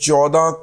14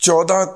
14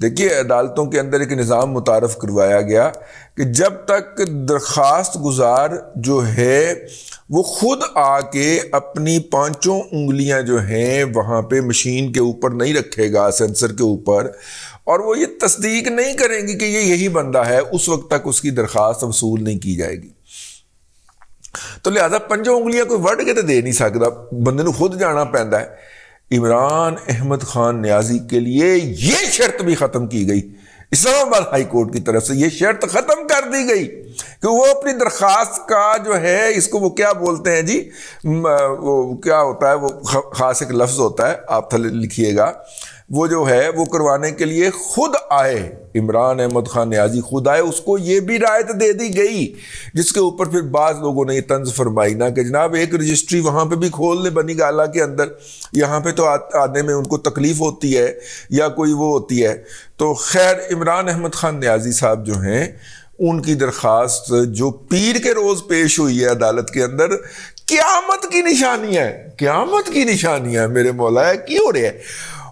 دیکھیے عدالتوں کے اندر ایک نظام متعارف کروایا گیا کہ جب تک درخواست گزار جو ہے وہ خود آ کے اپنی 5 انگلیاں جو ہیں وہاں پہ مشین کے اوپر نہیں رکھے گا، سینسر کے اوپر، اور وہ یہ تصدیق نہیں کریں گی کہ یہ یہی بندہ ہے، اس وقت تک اس کی درخواست وصول نہیں کی جائے گی۔ تو لہذا 5 انگلیاں کوئی وڈ کے تو دے نہیں سکتا، بندے نے خود جانا پیندا ہے۔ عمران احمد خان نیازی کے لیے یہ شرط بھی ختم کی گئی، اسلام آباد ہائی کورٹ کی طرف سے یہ شرط ختم کر دی گئی کہ وہ اپنی درخواست کا جو ہے، اس کو وہ کیا بولتے ہیں جی، وہ کیا ہوتا ہے، وہ خاص ایک لفظ ہوتا ہے، آپ تھلے لکھیے گا، وہ جو ہے وہ کروانے کے لیے خود آئے، عمران احمد خان نیازی خود آئے، اس کو یہ بھی رعایت دے دی گئی، جس کے اوپر پھر بعض لوگوں نے یہ طنز فرمائی نا کہ جناب ایک رجسٹری وہاں پہ بھی کھول لے بنی گالہ کے اندر، یہاں پہ تو آنے میں ان کو تکلیف ہوتی ہے یا کوئی وہ ہوتی ہے۔ تو خیر عمران احمد خان نیازی صاحب جو ہیں ان کی درخواست جو پیر کے روز پیش ہوئی ہے عدالت کے اندر، قیامت کی نشانی ہے، قیامت کی نشانی ہے میرے مولا، کی ہو رہے ہے،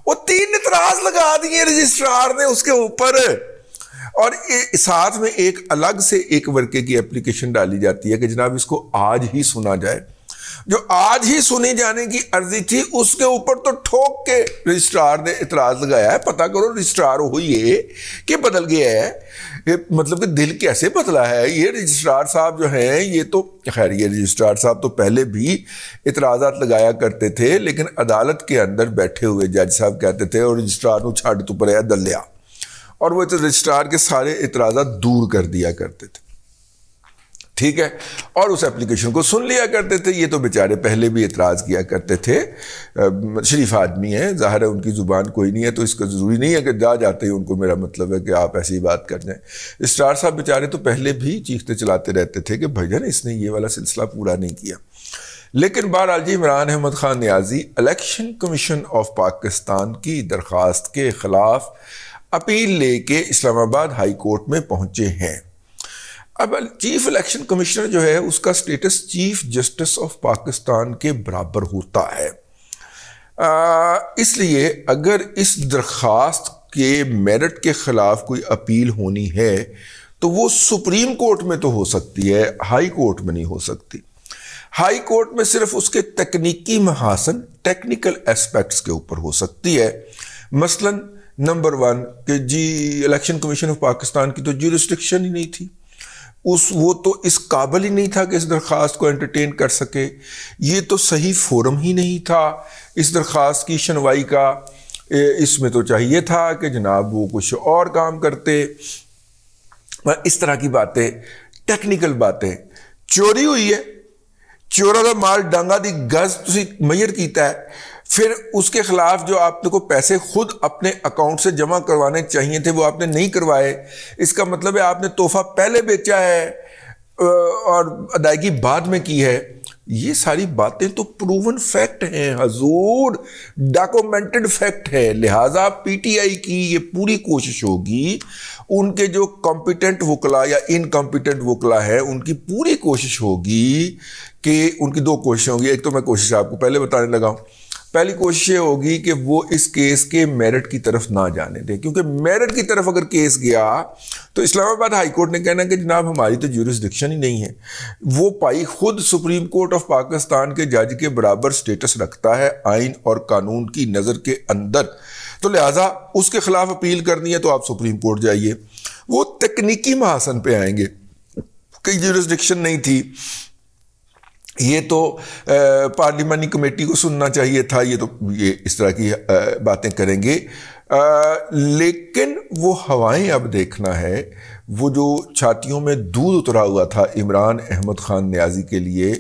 وہ 3 اعتراض لگا دیے رجسٹرار نے اس کے اوپر، اور ساتھ میں ایک الگ سے ایک ورقے کی اپلیکیشن ڈالی جاتی ہے کہ جناب اس کو آج ہی سنا جائے۔ جو آج ہی سنے جانے کی عرضی تھی اس کے اوپر تو ٹھوک کے رجسٹرار نے اعتراض لگایا ہے۔ پتہ کرو رجسٹرار ہوئی ہے کہ بدل گیا ہے، مطلب کہ دل کیسے بدلا ہے یہ رجسٹرار صاحب جو ہیں، یہ تو خیر یہ رجسٹرار صاحب تو پہلے بھی اعتراضات لگایا کرتے تھے، لیکن عدالت کے اندر بیٹھے ہوئے جج صاحب کہتے تھے اور رجسٹرار نو چھاڑ تو پڑے دلیا، اور وہ رجسٹرار کے سارے اعتراضات دور کر دیا کرتے تھے، ٹھیک ہے، اور اس اپلیکیشن کو سن لیا کرتے تھے۔ یہ تو بیچارے پہلے بھی اعتراض کیا کرتے تھے، شریف آدمی ہیں، ظاہر ہے ان کی زبان کوئی نہیں ہے تو اس کا ضروری نہیں ہے کہ جاتے ہی ان کو میرا مطلب ہے کہ آپ ایسی بات کر جائیں۔ اسٹار صاحب بیچارے تو پہلے بھی چیختے چلاتے رہتے تھے کہ بھائی جان اس نے یہ والا سلسلہ پورا نہیں کیا، لیکن بہرحال جی عمران احمد خان نیازی الیکشن کمیشن آف پاکستان کی درخواست کے خلاف اپیل لے کے اسلام آباد ہائی کورٹ میں پہنچے ہیں۔ اب چیف الیکشن کمشنر جو ہے اس کا status chief justice of Pakistan کے برابر ہوتا ہے، اس لیے اگر اس درخواست کے میرٹ کے خلاف کوئی اپیل ہونی ہے تو وہ سپریم کورٹ میں تو ہو سکتی ہے، ہائی کورٹ میں نہیں ہو سکتی۔ ہائی کورٹ میں صرف اس کے تکنیکی محاسن، ٹیکنیکل ایسپیکٹس کے اوپر ہو سکتی ہے، مثلا نمبر 1 کہ جی الیکشن کمیشن آف پاکستان کی تو جیورسڈکشن ہی نہیں تھی، وہ تو اس قابل ہی نہیں تھا کہ اس درخواست کو انٹرٹین کر سکے، یہ تو صحیح فورم ہی نہیں تھا اس درخواست کی سنوائی کا، اس میں تو چاہیے تھا کہ جناب وہ کچھ اور کام کرتے، اس طرح کی باتیں، ٹیکنیکل باتیں۔ چوری ہوئی ہے، چورا دا مال ڈانگا دی گز تسی میئر کیتا ہے، پھر اس کے خلاف جو آپ کو پیسے خود اپنے اکاؤنٹ سے جمع کروانے چاہیے تھے وہ آپ نے نہیں کروائے، اس کا مطلب ہے آپ نے تحفہ پہلے بیچا ہے اور ادائیگی بعد میں کی ہے۔ یہ ساری باتیں تو پروون فیکٹ ہیں حضور، ڈاکومنٹڈ فیکٹ ہے، لہٰذا پی ٹی آئی کی یہ پوری کوشش ہوگی، ان کے جو کمپیٹنٹ وکلا یا انکمپیٹنٹ وکلا ہے ان کی پوری کوشش ہوگی کہ ان کی 2 کوششیں ہوں گی۔ ایک تو میں کوشش آپ کو پہلے بتانے لگا ہوں، پہلی کوشش یہ ہوگی کہ وہ اس کیس کے میرٹ کی طرف نہ جانے دیں، کیونکہ میرٹ کی طرف اگر کیس گیا تو اسلام آباد ہائی کورٹ نے کہنا کہ جناب ہماری تو جیورسڈکشن ہی نہیں ہے، وہ پائی خود سپریم کورٹ آف پاکستان کے جج کے برابر سٹیٹس رکھتا ہے آئین اور قانون کی نظر کے اندر، تو لہٰذا اس کے خلاف اپیل کرنی ہے تو آپ سپریم کورٹ جائیے۔ وہ تکنیکی محاسن پہ آئیں گے کہ جیورسڈکشن نہیں تھی، یہ تو پارلیمانی کمیٹی کو سننا چاہیے تھا، یہ اس طرح کی باتیں کریں گے، لیکن وہ ہوائیں اب دیکھنا ہے، وہ جو چھاتیوں میں دودھ اترا ہوا تھا عمران احمد خان نیازی کے لیے،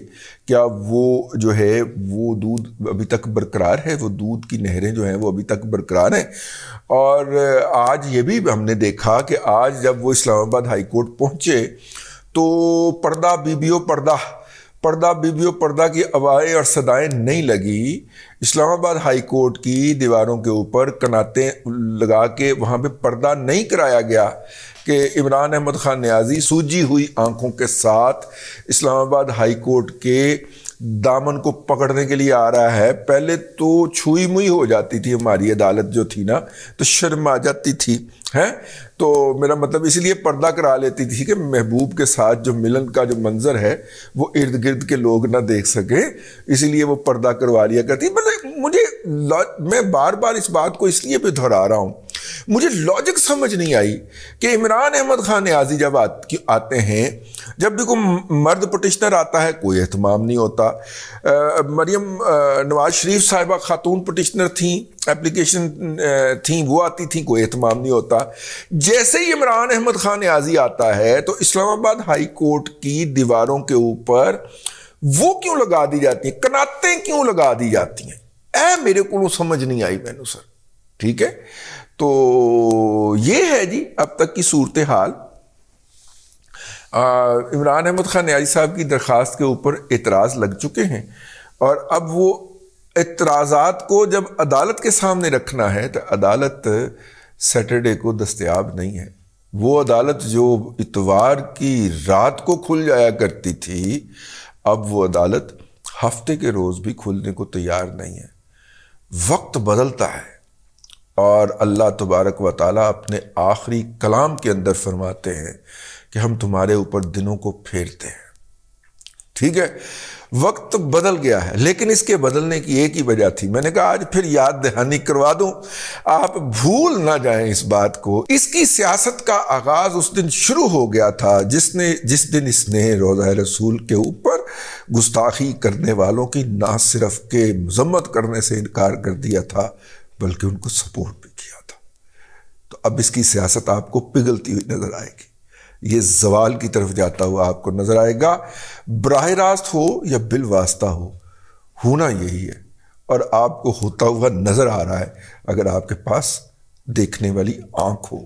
کیا وہ جو ہے وہ دودھ ابھی تک برقرار ہے؟ وہ دودھ کی نہریں جو ہیں وہ ابھی تک برقرار ہیں؟ اور آج یہ بھی ہم نے دیکھا کہ آج جب وہ اسلام آباد ہائی کورٹ پہنچے تو پردہ بیبیو پردہ کی آوازیں اور صدائیں نہیں لگی، اسلام آباد ہائی کورٹ کی دیواروں کے اوپر کناتیں لگا کے وہاں پہ پردہ نہیں کرایا گیا کہ عمران احمد خان نیازی سوجی ہوئی آنکھوں کے ساتھ اسلام آباد ہائی کورٹ کے دامن کو پکڑنے کے لیے آ رہا ہے، پہلے تو چھوئی موئی ہو جاتی تھی ہماری عدالت جو تھی نا، تو شرم آ جاتی تھی ہیں، تو میرا مطلب اس لیے پردہ کرا لیتی تھی کہ محبوب کے ساتھ جو ملن کا جو منظر ہے وہ ارد گرد کے لوگ نہ دیکھ سکیں، اسی لیے وہ پردہ کروا لیا کرتی۔ میں بار بار اس بات کو اس لیے بھی دہرا رہا ہوں، مجھے لاجک سمجھ نہیں آئی کہ عمران احمد خان نیازی جب آتے ہیں، جب بھی کوئی مرد پٹیشنر آتا ہے کوئی اہتمام نہیں ہوتا۔ مریم نواز شریف صاحبہ خاتون پٹیشنر تھیں، اپلیکیشن تھیں، وہ آتی تھیں، کوئی اہتمام نہیں ہوتا۔ جیسے ہی عمران احمد خان نیازی آتا ہے تو اسلام آباد ہائی کورٹ کی دیواروں کے اوپر وہ کیوں لگا دی جاتی ہیں، کناتیں کیوں لگا دی جاتی ہیں، میرے کو سمجھ نہیں آئی مینو سر، ٹھیک ہے۔ تو یہ ہے جی اب تک کی صورتحال۔ عمران احمد خان نیازی صاحب کی درخواست کے اوپر اعتراض لگ چکے ہیں، اور اب وہ اعتراضات کو جب عدالت کے سامنے رکھنا ہے تو عدالت سیٹرڈے کو دستیاب نہیں ہے۔ وہ عدالت جو اتوار کی رات کو کھل جایا کرتی تھی، اب وہ عدالت ہفتے کے روز بھی کھلنے کو تیار نہیں ہے۔ وقت بدلتا ہے، اور اللہ تبارک و تعالیٰ اپنے آخری کلام کے اندر فرماتے ہیں کہ ہم تمہارے اوپر دنوں کو پھیرتے ہیں، ٹھیک ہے۔ وقت بدل گیا ہے، لیکن اس کے بدلنے کی ایک ہی وجہ تھی، میں نے کہا آج پھر یاد دہانی کروا دوں، آپ بھول نہ جائیں اس بات کو۔ اس کی سیاست کا آغاز اس دن شروع ہو گیا تھا جس دن اس نے روضہ رسول کے اوپر گستاخی کرنے والوں کی نہ صرف کہ مذمت کرنے سے انکار کر دیا تھا بلکہ ان کو سپورٹ بھی کیا تھا۔ تو اب اس کی سیاست آپ کو پگھلتی ہوئی نظر آئے گی، یہ زوال کی طرف جاتا ہوا آپ کو نظر آئے گا، براہ راست ہو یا بالواسطہ ہو، ہونا یہی ہے، اور آپ کو ہوتا ہوا نظر آ رہا ہے اگر آپ کے پاس دیکھنے والی آنکھ ہو۔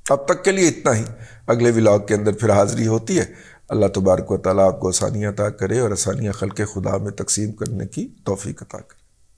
اب تک کے لیے اتنا ہی، اگلے ولاگ کے اندر پھر حاضری ہوتی ہے۔ اللہ تبارک و تعالیٰ آپ کو آسانیاں عطا کرے اور آسانیاں خلق خدا میں تقسیم کرنے کی توفیق عطا کرے۔